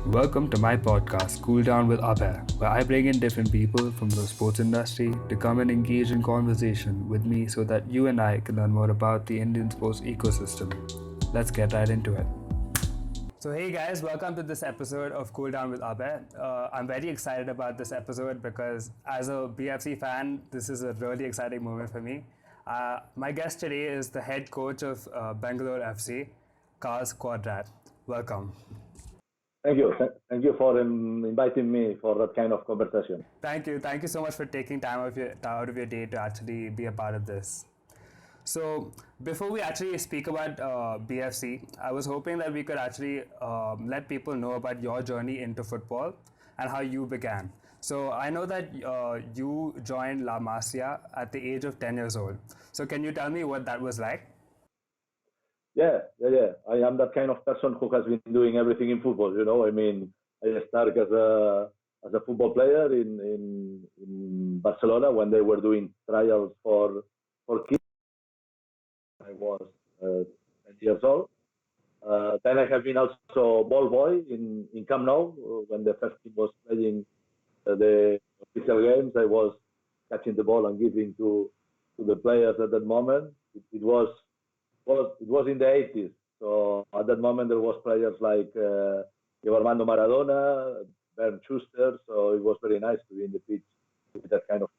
Welcome to my podcast, Cool Down with Abhay, where I bring in different people from the sports industry to come and engage in conversation with me so that you and I can learn more about the Indian sports ecosystem. Let's get right into it. So, hey guys, welcome to this episode of Cool Down with Abhay. I'm very excited about this episode because, as a BFC fan, this is a really exciting moment for me. My guest today is the head coach of Bangalore FC, Cuadrat. Welcome. Thank you. Thank you for inviting me for that kind of conversation. Thank you. Thank you so much for taking time out of your day to actually be a part of this. So, before we actually speak about BFC, I was hoping that we could actually let people know about your journey into football and how you began. So, I know that you joined La Masia at the age of 10 years old. So, can you tell me what that was like? Yeah. I am that kind of person who has been doing everything in football. I mean, I started as a football player in Barcelona when they were doing trials for kids. I was 10 years old. Then I have been also ball boy in Camp Nou when the first team was playing the official games. I was catching the ball and giving to the players at that moment. It was in the 80s. So at that moment there was players like Armando Maradona, Bernd Schuster. So it was very nice to be in the pitch with that kind of.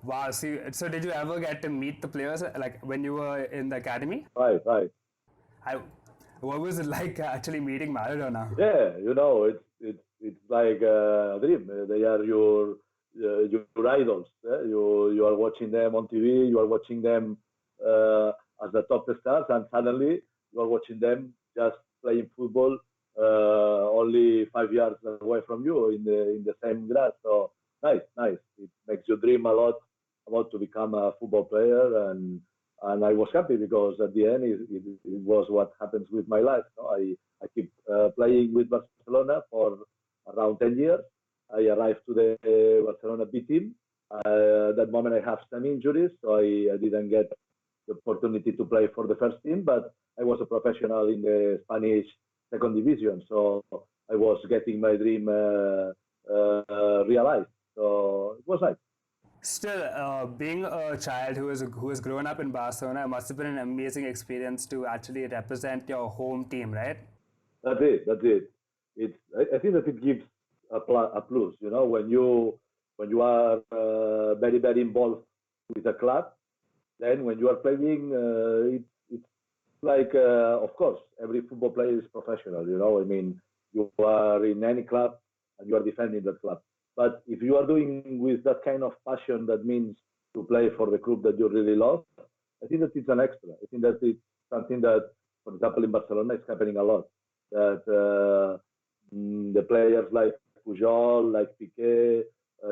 Wow. So did you ever get to meet the players like when you were in the academy? Right. I, what was it like actually meeting Maradona? Yeah, it's like a dream. They are your idols. You are watching them on TV. You are watching them as the top stars, and suddenly you are watching them just playing football only 5 yards away from you in the same grass. So nice. It makes you dream a lot about to become a football player, and I was happy because at the end it was what happens with my life. I keep playing with Barcelona for around 10 years. I arrived to the Barcelona B team. At that moment, I have some injuries, so I didn't get the opportunity to play for the first team, but I was a professional in the Spanish second division, so I was getting my dream realized. So it was nice. Still, being a child who has grown up in Barcelona must have been an amazing experience to actually represent your home team, right? That's it. I think that it gives a plus. When you are very involved with a club, then when you are playing, it's like of course every football player is professional. I mean, you are in any club and you are defending that club. But if you are doing with that kind of passion, that means to play for the club that you really love. I think that it's an extra. I think that it's something that, for example, in Barcelona, is happening a lot. That the players like Pujol, like Piqué,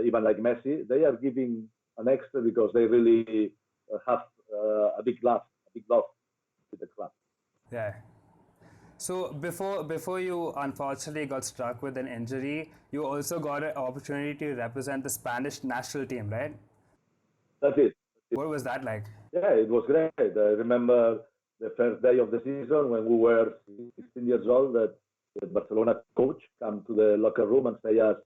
even like Messi, they are giving an extra because they really have a big love with the club. Yeah. So before you unfortunately got struck with an injury, you also got an opportunity to represent the Spanish national team, right? That's it. What was that like? Yeah, it was great. I remember the first day of the season when we were 16 years old that the Barcelona coach come to the locker room and say us,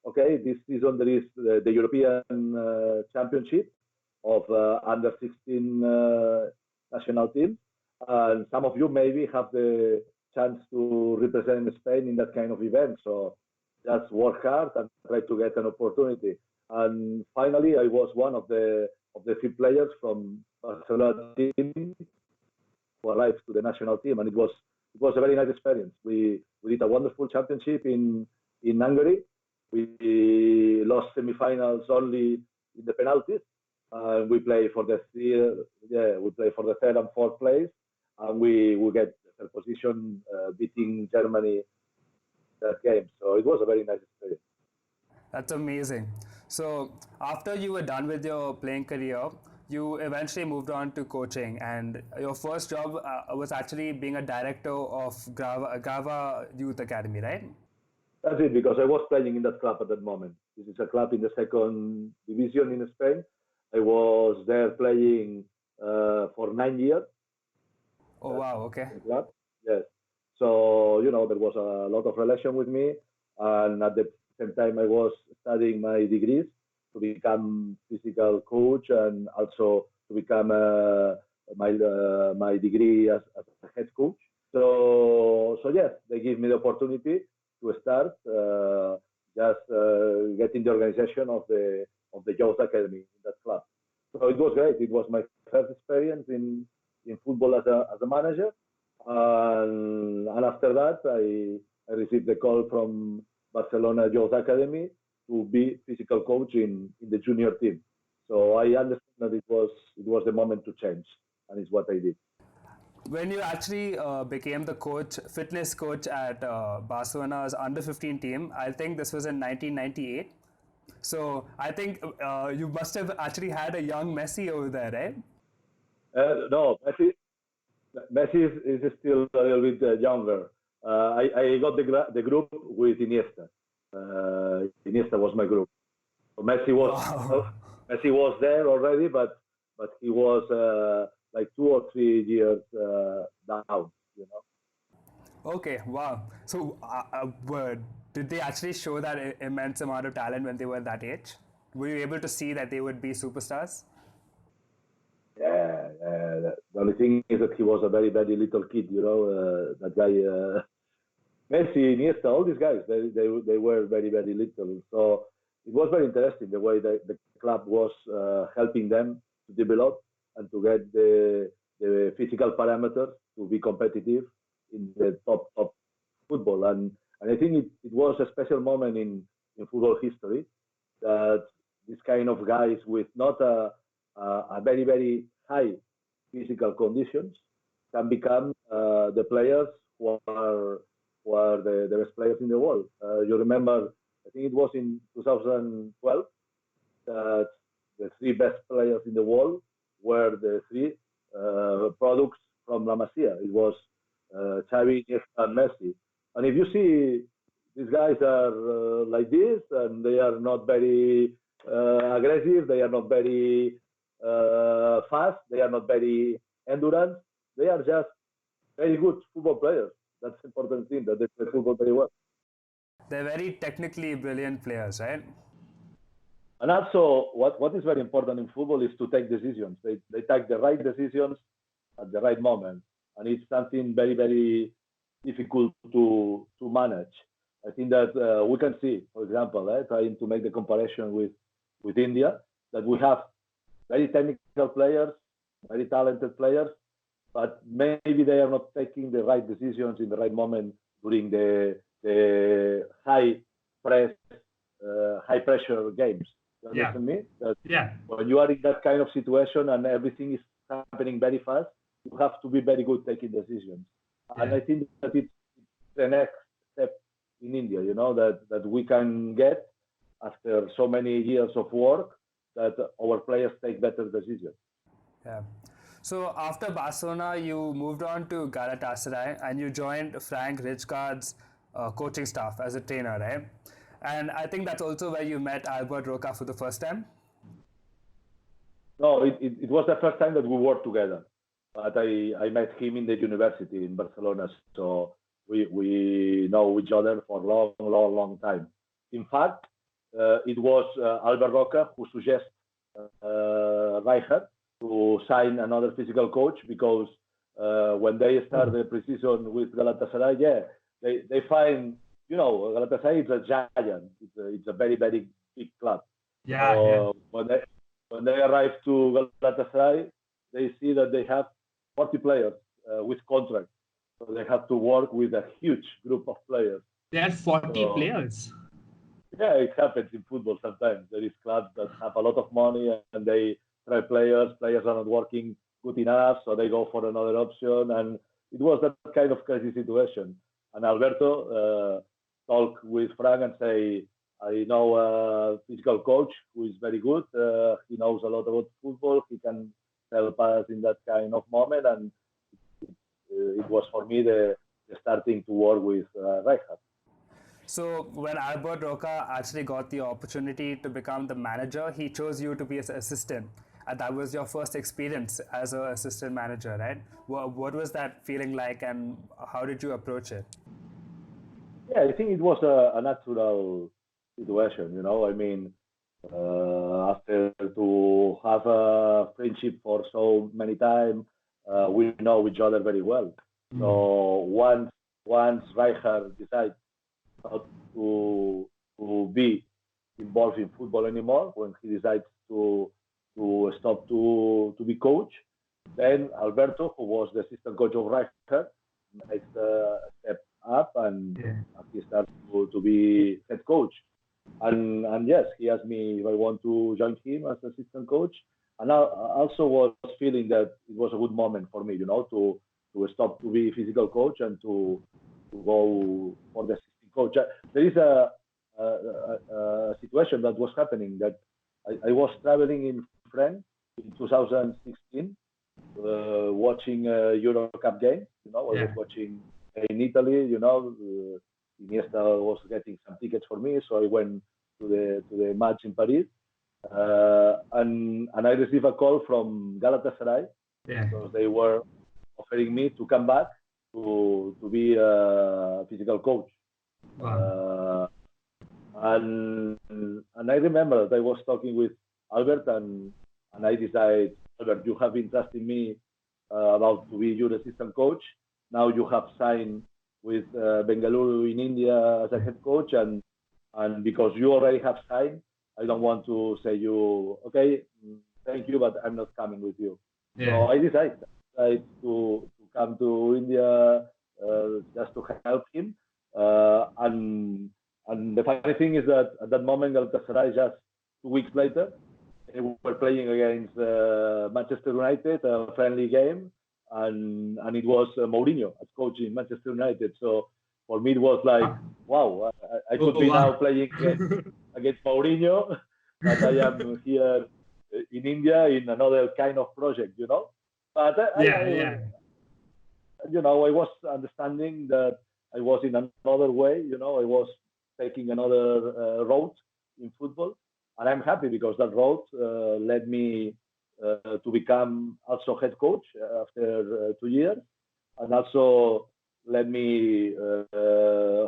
okay, this season there is the European Championship of under 16 national team. And some of you maybe have the chance to represent Spain in that kind of event. So just work hard and try to get an opportunity. And finally, I was one of the few players from Barcelona team who arrived to the national team, and it was a very nice experience. We did a wonderful championship in Hungary. We lost semifinals only in the penalties. We play for the third and fourth place, and we get third position, beating Germany that game. So it was a very nice experience. That's amazing. So after you were done with your playing career, you eventually moved on to coaching, and your first job was actually being a director of Grava Youth Academy, right? That's it, because I was playing in that club at that moment. This is a club in the second division in Spain. I was there playing for 9 years. Oh wow, okay. Club. Yes. So there was a lot of relation with me, and at the same time I was studying my degrees to become physical coach and also to become my degree as a head coach. So yes, they give me the opportunity to start just getting the organization of the youth academy in that club. So it was great. It was my first experience in football as a manager, and after that I received the call from Barcelona Youth Academy to be physical coach in the junior team. So I understand that it was the moment to change, and it's what I did. When you actually became the coach, fitness coach at Barcelona's under 15 team, I think this was in 1998. So I think you must have actually had a young Messi over there, right? No, Messi is still a little bit younger. I got the group with Iniesta. Iniesta was my group. So Wow. Messi was there already, but he was like 2 or 3 years down. You know. Okay, wow. So, did they actually show that immense amount of talent when they were that age? Were you able to see that they would be superstars? Yeah, the only thing is that he was a very, very little kid, you know, that guy, Messi, Iniesta, all these guys, they were very, very little. So it was very interesting the way that the club was helping them to develop and to get the physical parameters to be competitive in the top football. And I think it was a special moment in football history that this kind of guys with not a very, very high physical conditions can become the players who are the best players in the world. You remember, I think it was in 2012 that the three best players in the world were the three products from La Masia. It was Xavi, Iniesta, and Messi. And if you see, these guys are like this, and they are not very aggressive. They are not very fast. They are not very endurance. They are just very good football players. That's the important thing, that they play football very well. They're very technically brilliant players, right? And also, what is very important in football is to take decisions. They take the right decisions at the right moment, and it's something very, very difficult to manage. I think that we can see, for example, trying to make the comparison with India, that we have very technical players, very talented players, but maybe they are not taking the right decisions in the right moment during the high pressure games. You understand me? That when you are in that kind of situation and everything is happening very fast, you have to be very good taking decisions. And I think that it's the next step in India, you know, that we can get after so many years of work, that our players take better decisions. Yeah. So after Barcelona, you moved on to Galatasaray and you joined Frank Rijkaard's coaching staff as a trainer, right? And I think that's also where you met Albert Roca for the first time. No, it was the first time that we worked together. But I met him in the university in Barcelona, so we know each other for a long, long, long time. In fact, it was Albert Roca who suggested Rijkaard to sign another physical coach, because when they start the preseason with Galatasaray, they find, you know, Galatasaray is a giant. It's a very, very big club. When they arrive to Galatasaray, they see that they have 40 players with contracts. So they have to work with a huge group of players. They had 40 players. Yeah, it happens in football sometimes. There is clubs that have a lot of money and they try players. Players are not working good enough, so they go for another option. And it was that kind of crazy situation. And Alberto talked with Frank and say, I know a physical coach who is very good. He knows a lot about football. He can help us in that kind of moment. And it was for me the starting to work with Rijkaard. So when Albert Roca actually got the opportunity to become the manager, he chose you to be his assistant. And that was your first experience as an assistant manager, right? What was that feeling like, and how did you approach it? Yeah, I think it was a natural situation. I mean, after to have a friendship for so many time, we know each other very well. So once Rijkaard decided not to be involved in football anymore, when he decides to stop to be coach, then Alberto, who was the assistant coach of Rijkaard, makes a step up and Yeah. he starts to be head coach. And yes, he asked me if I want to join him as assistant coach. And I also was feeling that it was a good moment for me, to stop to be physical coach and to go for the assistant coach. There is a situation that was happening that I was traveling in France in 2016, watching a Euro Cup game. I was watching in Italy. Iniesta was getting some tickets for me, so I went to the match in Paris, and I received a call from Galatasaray Yeah. because they were offering me to come back to be a physical coach. Wow. And I remember that I was talking with Albert, and I decided, Albert, you have been trusting me about to be your assistant coach. Now you have signed with Bengaluru in India as a head coach, and because you already have signed, I don't want to say you, okay, thank you, but I'm not coming with you. Yeah. So I decided to come to India just to help him. And the funny thing is that at that moment, Galatasaray, just 2 weeks later, they were playing against Manchester United, a friendly game, and it was Mourinho as coach in Manchester United. So for me, it was like, wow, I could be now playing against Mourinho, but I am here in India in another kind of project. But I was understanding that I was in another way. I was taking another road in football, and I'm happy because that road led me to become also head coach after 2 years, and also let me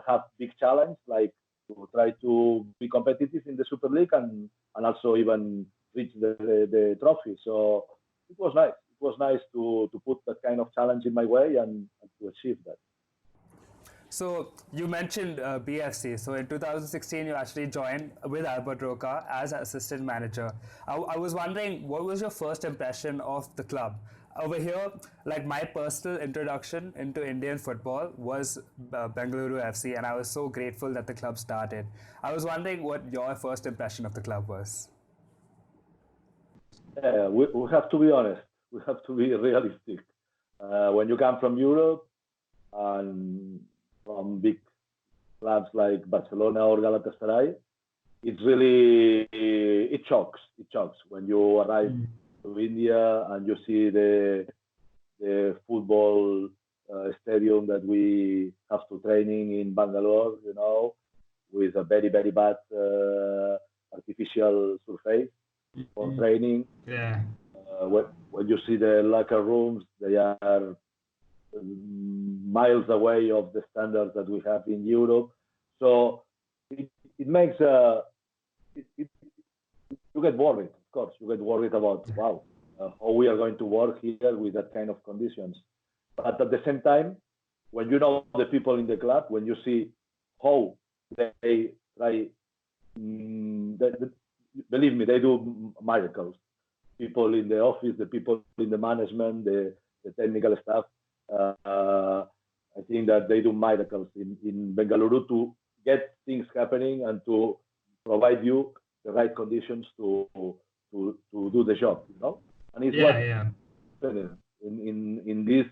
have big challenge like to try to be competitive in the Super League and also even reach the trophy. So it was nice. It was nice to put that kind of challenge in my way and to achieve that. So you mentioned BFC. So in 2016, you actually joined with Albert Roca as assistant manager. I was wondering, what was your first impression of the club? Over here, like my personal introduction into Indian football was Bengaluru FC, and I was so grateful that the club started. I was wondering what your first impression of the club was. Yeah, we have to be honest. We have to be realistic. When you come from Europe and from big clubs like Barcelona or Galatasaray, it shocks. It shocks when you arrive to India and you see the football stadium that we have to training in Bangalore, with a very, very bad artificial surface for training. Yeah. When you see the locker rooms, they are miles away of the standards that we have in Europe. So it makes you get worried. Of course, you get worried about how we are going to work here with that kind of conditions. But at the same time, when you know the people in the club, when you see how they try, believe me, they do miracles. People in the office, the people in the management, the technical staff. I think that they do miracles in Bengaluru to get things happening and to provide you the right conditions to do the job. And it's in these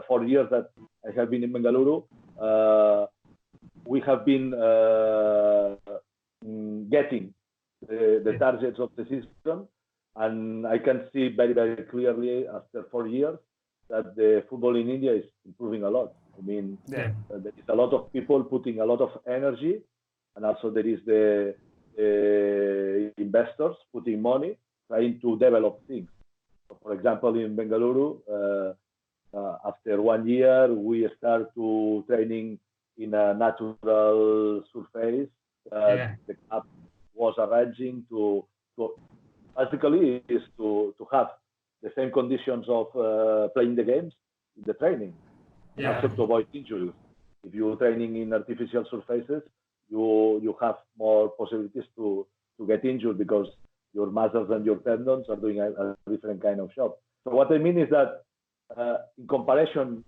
4 years that I have been in Bengaluru, we have been getting the targets of the system, and I can see very, very clearly after 4 years that the football in India is improving a lot. I mean, there is a lot of people putting a lot of energy, and also there is the investors putting money, trying to develop things. So for example, in Bengaluru, after 1 year, we start to training in a natural surface that the club was arranging to basically is to have the same conditions of playing the games in the training, and also to avoid injuries. If you're training in artificial surfaces, you have more possibilities to get injured because your muscles and your tendons are doing a different kind of job. So what I mean is that in comparison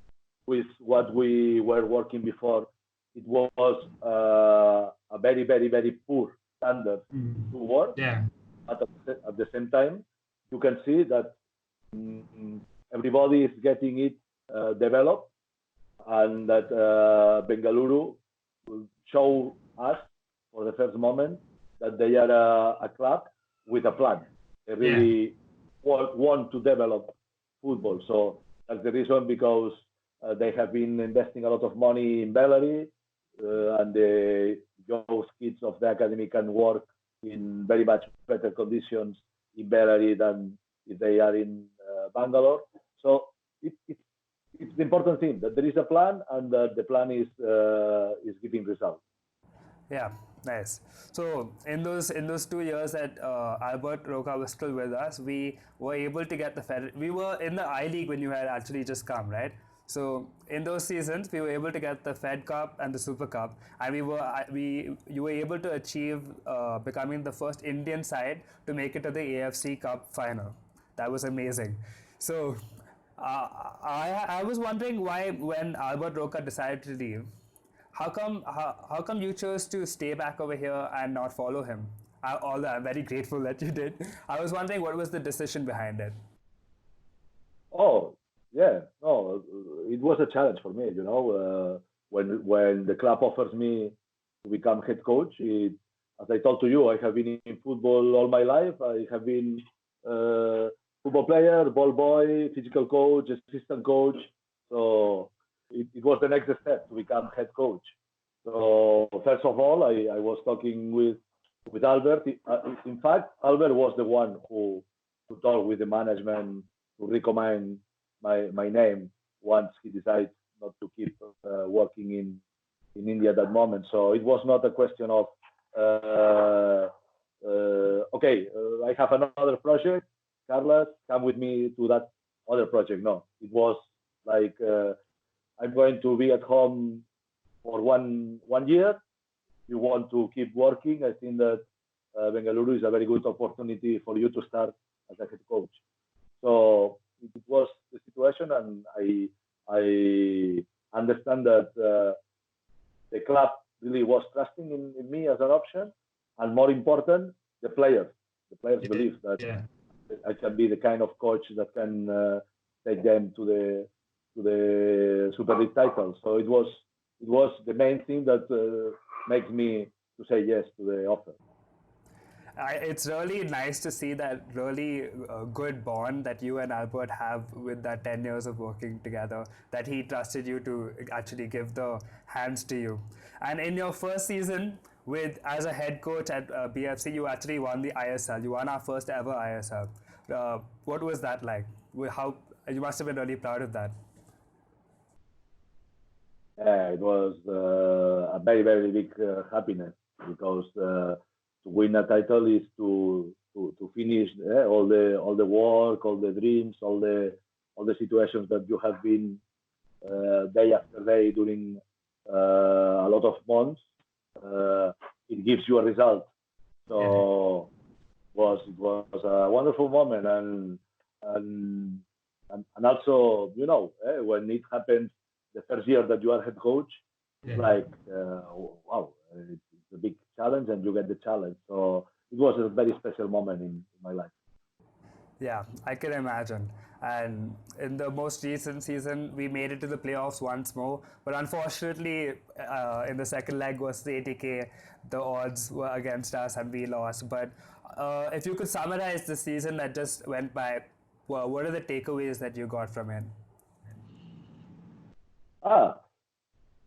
with what we were working before, it was a very, very, very poor standard to work. But at the same time, you can see that everybody is getting it developed, and that Bengaluru will show us for the first moment that they are a club with a plan. They really want to develop football. So that's the reason, because they have been investing a lot of money in Bellary, and the those kids of the academy can work in very much better conditions in Bellary than if they are in Bangalore. So it's the important thing that there is a plan, and that the plan is giving results. Yeah, nice. So in those 2 years that Albert Roca was still with us, we were able to get the Fed. We were in the I League when you had actually just come, right? So in those seasons, we were able to get the Fed Cup and the Super Cup, and you were able to achieve becoming the first Indian side to make it to the AFC Cup final. That was amazing. So I was wondering why, when Albert Roca decided to leave, how come you chose to stay back over here and not follow him? Although I'm very grateful that you did. I was wondering what was the decision behind it. Oh, yeah, no, it was a challenge for me. When the club offers me to become head coach, as I told to you, I have been in football all my life. I have been football player, ball boy, physical coach, assistant coach. So it was the next step to become head coach. So first of all, I was talking with Albert. In fact, Albert was the one who talked with the management to recommend my name once he decided not to keep working in India at that moment. So it was not a question of I have another project, Carlos, come with me to that other project. No, it was like I'm going to be at home for one year. You want to keep working? I think that Bengaluru is a very good opportunity for you to start as a head coach. So it was the situation, and I understand that the club really was trusting in me as an option, and more important, the players. The players believe that I can be the kind of coach that can take them to the Super League title. So it was the main thing that makes me to say yes to the offer. It's really nice to see that really good bond that you and Albert have with that 10 years of working together, that he trusted you to actually give the hands to you. And in your first season as a head coach at BFC, you actually won the ISL. You won our first ever ISL. What was that like? How you must have been really proud of that. It was a very, very big happiness, because to win a title is to finish all the work, all the dreams, all the situations that you have been day after day during a lot of months. It gives you a result. So it was a wonderful moment, and also when it happens the first year that you are head coach, it's like wow, it's a big challenge, and you get the challenge. So it was a very special moment in my life. Yeah, I can imagine. And in the most recent season, we made it to the playoffs once more. But unfortunately, in the second leg versus ATK, the odds were against us and we lost. But if you could summarize the season that just went by, well, what are the takeaways that you got from it?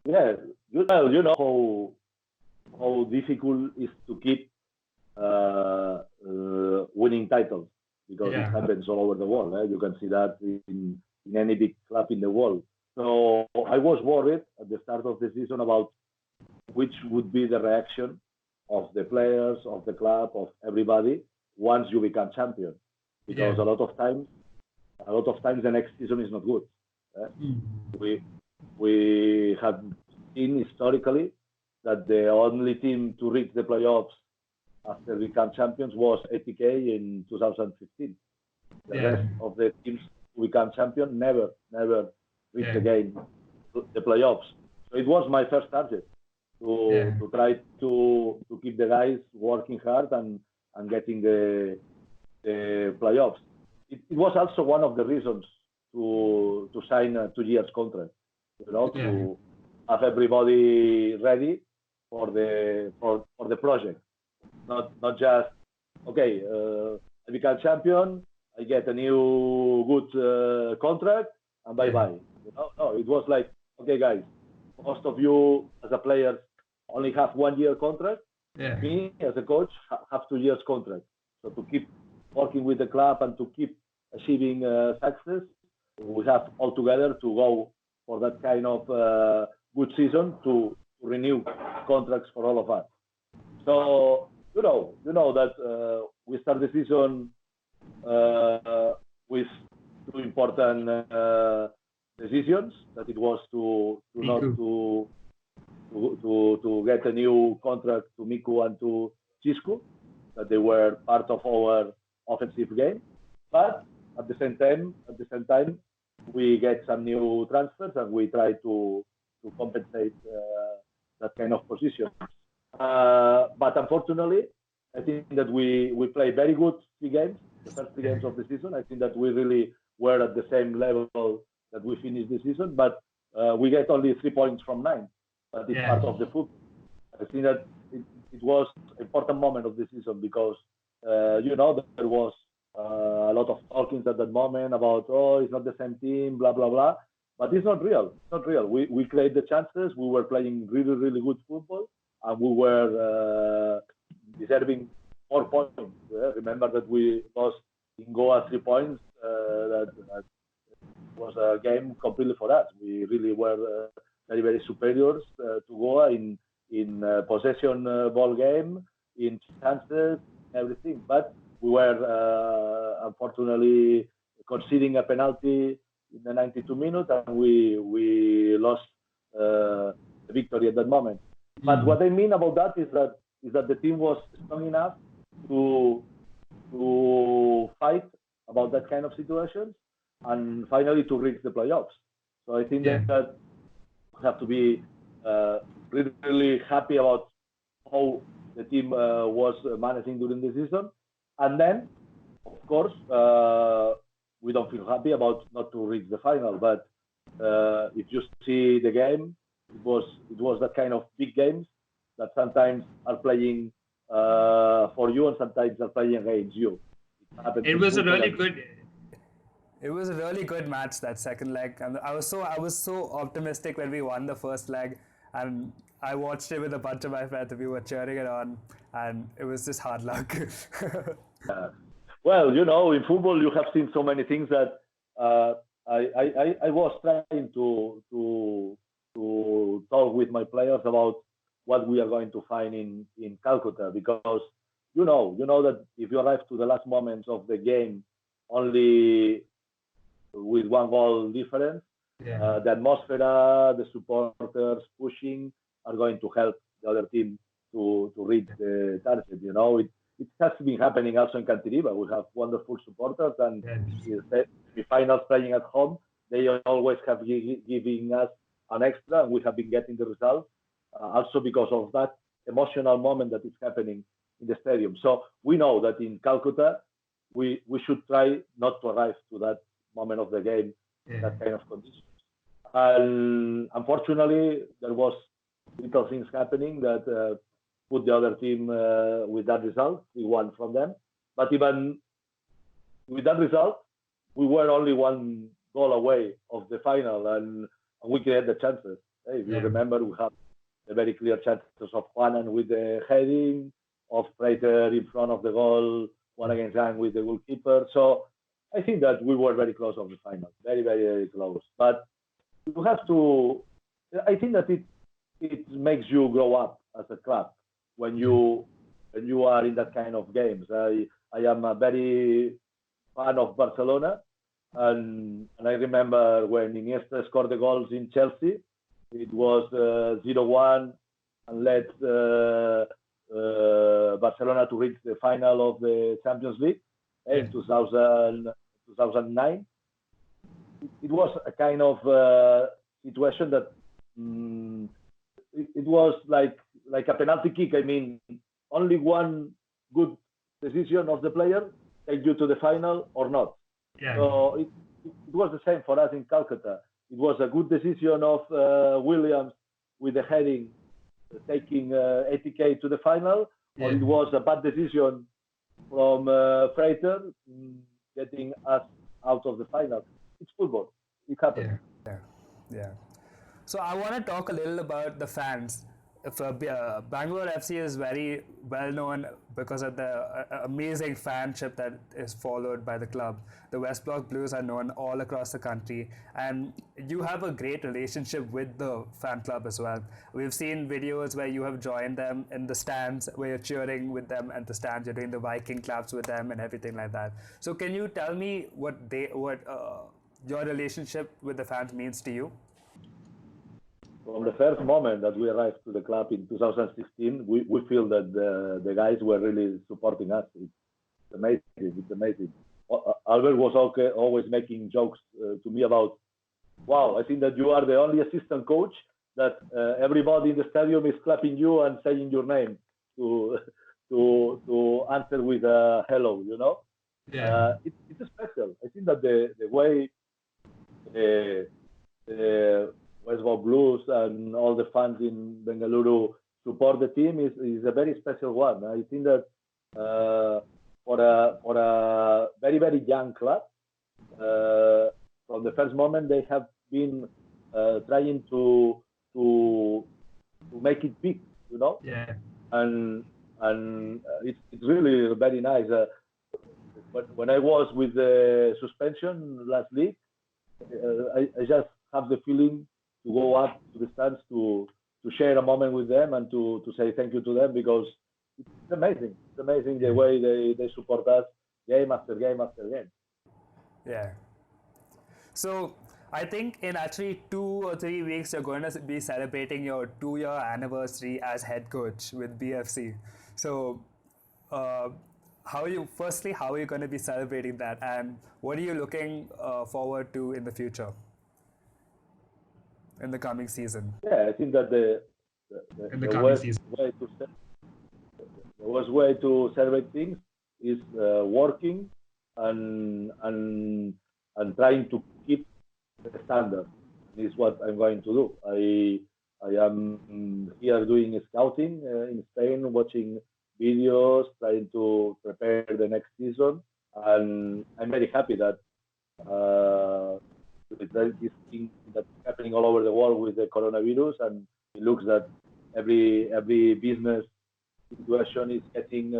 Yeah, you know how difficult it is to keep winning titles, because it happens all over the world. You can see that in any big club in the world. So I was worried at the start of the season about which would be the reaction of the players, of the club, of everybody once you become champion, because a lot of times the next season is not good. We have seen historically that the only team to reach the playoffs after become champions was ATK in 2015. The rest of the teams who become champion never reached again the playoffs. So it was my first target to try to keep the guys working hard and getting the playoffs. It was also one of the reasons to sign a 2 years contract, to have everybody ready for the project. Not just I become champion, I get a new good contract, and bye bye. No, it was like, okay, guys, most of you as a player only have 1 year contract. Me as a coach have 2 years contract. So to keep working with the club and to keep achieving success, we have all together to go for that kind of good season to renew contracts for all of us. So you know that we start the season with two important decisions. That it was to get a new contract to Miku and to Cisco, that they were part of our offensive game. But at the same time, we get some new transfers and we try to compensate that kind of position. But unfortunately, I think that we played very good 3 games, the first 3 games of the season. I think that we really were at the same level that we finished the season, but we get only 3 points from 9. But it's part of the football. I think that it was an important moment of the season because, there was a lot of talkings at that moment about, it's not the same team, blah, blah, blah. But it's not real. It's not real. We created the chances. We were playing really, really good football, and we were deserving 4 points. Remember that we lost in Goa 3 points. That was a game completely for us. We really were very, very superior to Goa in possession ball game, in chances, everything. But we were unfortunately conceding a penalty in the 92 minutes, and we lost the victory at that moment. But what I mean about that is that the team was strong enough to fight about that kind of situations and finally to reach the playoffs. So I think that we have to be really, really happy about how the team was managing during the season. And then, of course, we don't feel happy about not to reach the final. But if you see the game, it was that kind of big games that sometimes are playing for you and sometimes are playing against you. It was a really good. It was a really good match, that second leg, and I was so optimistic when we won the first leg, and I watched it with a bunch of my friends and we were cheering it on, and it was just hard luck. Well, in football you have seen so many things that I was trying to talk with my players about what we are going to find in Calcutta, because you know that if you arrive to the last moments of the game only with 1 goal difference, the atmosphere, the supporters pushing are going to help the other team to reach the target. It has been happening also in Cantiriba. We have wonderful supporters, and the finals playing at home, they always have giving us an extra, and we have been getting the result also because of that emotional moment that is happening in the stadium. So we know that in Calcutta, we should try not to arrive to that moment of the game, that kind of conditions. And unfortunately, there was little things happening that put the other team with that result. We won from them. But even with that result, we were only 1 goal away of the final, and we created the chances. If you remember, we have the very clear chances of Juanan with the heading, of Prater in front of the goal, 1 against 1 with the goalkeeper. So I think that we were very close of the final, very, very, very close. But you have to. I think that it makes you grow up as a club when you are in that kind of games. I am a very fan of Barcelona, and I remember when Iniesta scored the goals in Chelsea, it was 0-1 and led Barcelona to reach the final of the Champions League in 2009. It was a kind of situation that it was like a penalty kick. I mean, only one good decision of the player take you to the final or not. Yeah. So it was the same for us in Calcutta. It was a good decision of Williams with the heading taking 80K to the final, or it was a bad decision from Freighter getting us out of the final. It's football. It happens. Yeah. So I want to talk a little about the fans. Bangalore FC is very well known because of the amazing fanship that is followed by the club. The West Block Blues are known all across the country, and you have a great relationship with the fan club as well. We've seen videos where you have joined them in the stands, where you're cheering with them at the stands, you're doing the Viking claps with them and everything like that. So can you tell me what your relationship with the fans means to you? From the first moment that we arrived to the club in 2016, we feel that the guys were really supporting us. It's amazing. It's amazing. Albert was always making jokes to me about, wow, I think that you are the only assistant coach that everybody in the stadium is clapping you and saying your name to answer with a hello, you know? Yeah. It's special. I think that the way West Block Blues and all the fans in Bengaluru support the team is a very special one. I think that for a very, very young club, from the first moment they have been trying to make it big, you know. Yeah. And it's really very nice. But when I was with the suspension last week, I just have the feeling to go up to the stands to share a moment with them and to say thank you to them, because it's amazing. It's amazing the way they support us game after game after game. Yeah. So I think in actually 2 or 3 weeks you're going to be celebrating your 2-year anniversary as head coach with BFC. So how are you going to be celebrating that, and what are you looking forward to in the future, in the coming season? Yeah, I think that the worst way to celebrate things is working and trying to keep the standard. Is what I'm going to do. I am here doing scouting in Spain, watching videos, trying to prepare the next season, and I'm very happy that with this thing that's happening all over the world with the coronavirus, and it looks that every business situation is getting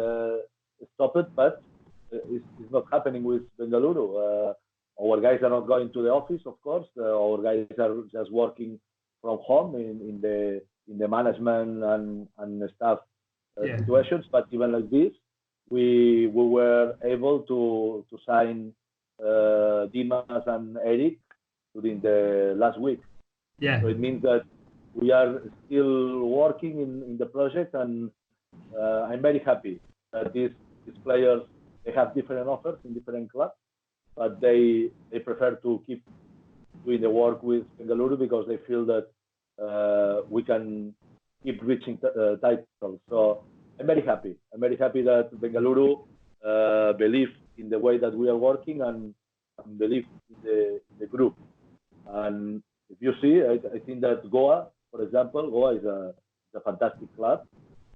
stopped, but it's not happening with Bengaluru. Our guys are not going to the office, of course. Our guys are just working from home in the management and staff situations. But even like this, we were able to sign Dimas and Eric during the last week. Yeah. So it means that we are still working in the project, and I'm very happy that these players, they have different offers in different clubs, but they prefer to keep doing the work with Bengaluru because they feel that we can keep reaching titles. So I'm very happy. I'm very happy that Bengaluru believe in the way that we are working and believe in the group. And if you see, I think that Goa, for example, Goa is a fantastic club,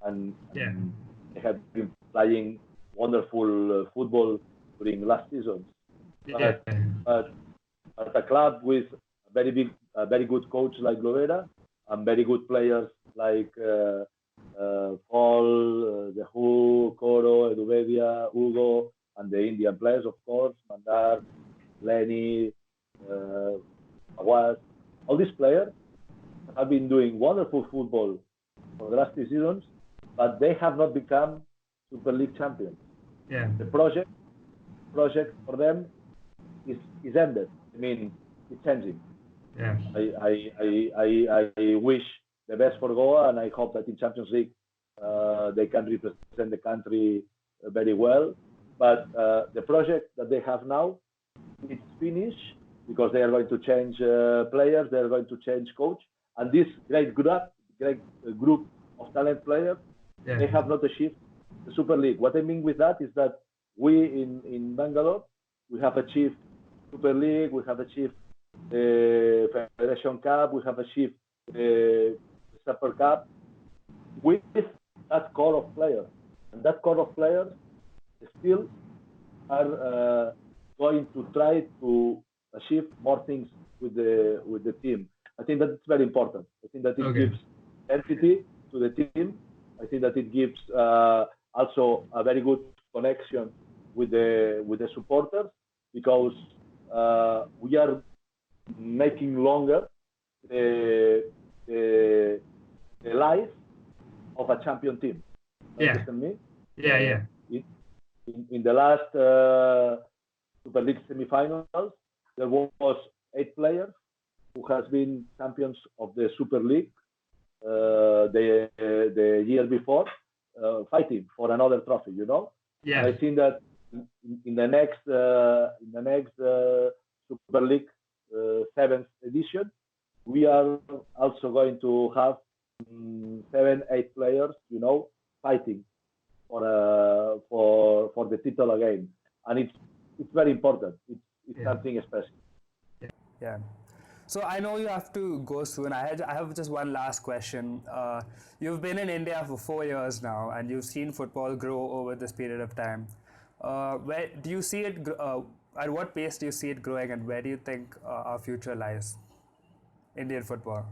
and they have been playing wonderful football during last season. But a club with a very good coach like Lovera and very good players like Paul, the Who, Coro, Eduvedia, Hugo, and the Indian players, of course, Mandar, Lenny, Awaz. All these been doing wonderful football for the last 2 seasons, but they have not become Super League champions. Yeah. The project for them is ended. I mean, it's changing. Yeah. I wish the best for Goa, and I hope that in Champions League they can represent the country very well. But the project that they have now, it's finished because they are going to change players, they are going to change coach, and this great group of talent players, they have not achieved the Super League. What I mean with that is that we in Bangalore, we have achieved Super League, we have achieved the Federation Cup, we have achieved the Super Cup with that core of players. And that core of players still are going to try to achieve more things with the team. I think that it's very important. I think that it gives entity to the team. I think that it gives also a very good connection with the supporters, because we are making longer the life of a champion team. Understand me? Yeah. In the last Super League semi-finals, there was 8 players who has been champions of the Super League the year before, fighting for another trophy. Yeah. And I think that in the next Super League 7th edition, we are also going to have 7-8 players, fighting for the title again, and it's very important. It's something special. Yeah. So I know you have to go soon. I have just one last question. You've been in India for 4 years now, and you've seen football grow over this period of time. Where do you see it? At what pace do you see it growing, and where do you think our future lies? Indian football.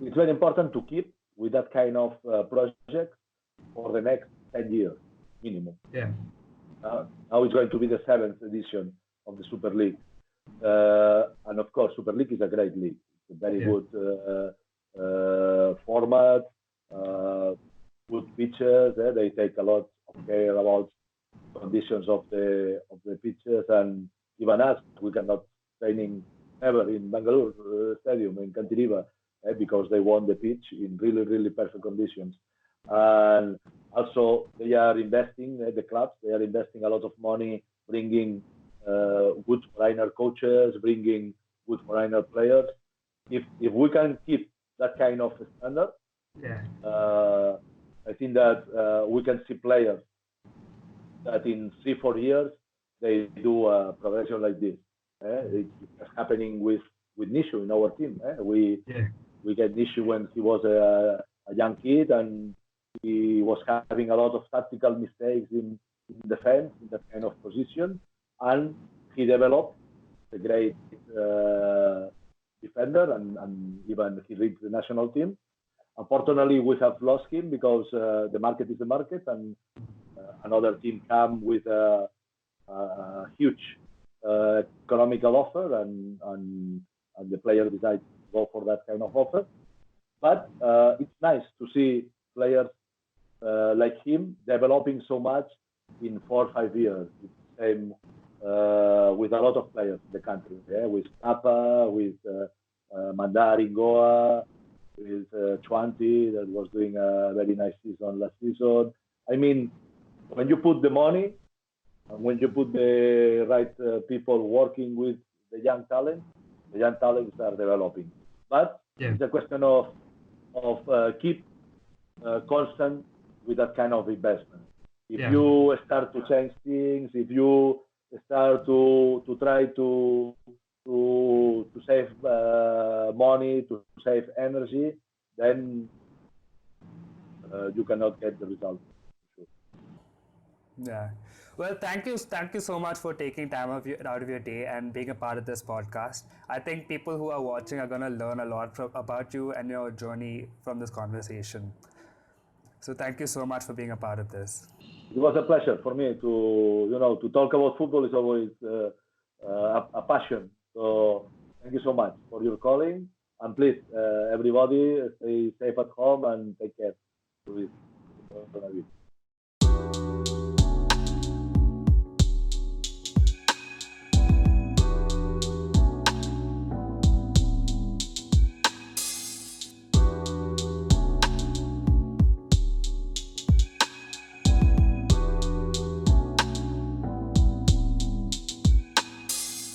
It's very important to keep with that kind of project for the next 10 years minimum. Yeah. Now it's going to be the 7th edition of the Super League. And of course, Super League is a great league. It's a very good format, good pitches. They take a lot of care about conditions of the pitches, and even us, we cannot training ever in Bangalore Stadium in Cantiriva because they won the pitch in really, really perfect conditions. And also, they are investing, the clubs, they are investing a lot of money, bringing good foreigner coaches, bringing good foreigner players. If we can keep that kind of standard, I think that we can see players that in 3-4 years they do a progression like this. It's happening with Nishu in our team. We get Nishu when he was a young kid, and he was having a lot of tactical mistakes in defense, in that kind of position, and he developed a great defender, and even he reached the national team. Unfortunately, we have lost him because the market is the market, and another team came with a huge economical offer, and the player decided to go for that kind of offer. But it's nice to see players like him developing so much in 4 or 5 years. It's the same with a lot of players in the country, with Papa, with Mandar in Goa, with Chwanti, that was doing a very nice season last season. I mean, when you put the money and when you put the right people working with the young talents are developing. But it's a question of keep constant with that kind of investment. If you start to change things, if you start to try to save money, to save energy, then you cannot get the result. Yeah. Well, thank you so much for taking time out of your day and being a part of this podcast. I think people who are watching are going to learn a lot about you and your journey from this conversation. So thank you so much for being a part of this. It was a pleasure for me to talk about football. Is always a passion. So Thank you so much for your calling. And please, everybody, stay safe at home and take care.